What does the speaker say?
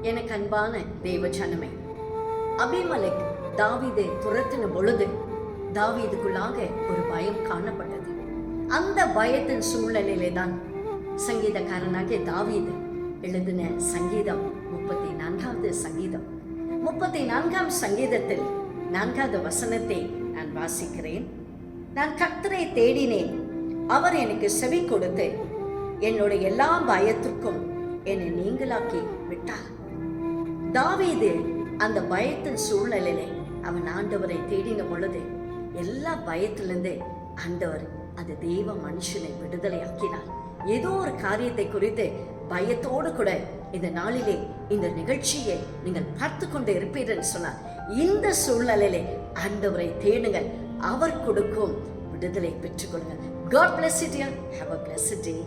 எனக்கு அன்பான தேவ ஜனமே, அபிமெலேக் தாவீதை துரத்தின பொழுது தாவீதுக்குள்ளாக ஒரு பயம் காணப்பட்டது. அந்த பயத்தின் சூழ்நிலையிலே தான் சங்கீதக்காரனாகிய தாவீது எழுதின சங்கீதம் 34வது சங்கீதம் 34ஆம் சங்கீதத்தில் 4வது வசனத்தை நான் வாசிக்கிறேன். நான் கர்த்தரை தேடினேன், அவர் எனக்கு செவி கொடுத்து என்னுடைய எல்லா பயத்திற்கும் என்னை நீங்களாக்கி விட்டார். தாவீது அந்த பயத்தின் சூழ்நிலையிலே அவன் ஆண்டவரை தேடின பொழுது எல்லா பயத்திலிருந்து ஆண்டவர் அந்த தெய்வ மனுஷனை விடுதலை ஆக்கினார். ஏதோ ஒரு காரியத்தை குறித்து பயத்தோடு கூட இந்த நாளிலே இந்த நிகழ்ச்சியை நீங்கள் பார்த்து கொண்டு இருப்பீர்கள் சொன்னார். இந்த சூழ்நிலையிலே ஆண்டவரை தேடுங்கள், அவர் கொடுக்கும் விடுதலை பெற்றுக்கொள்ளுங்கள். God bless you dear. Have a blessed day.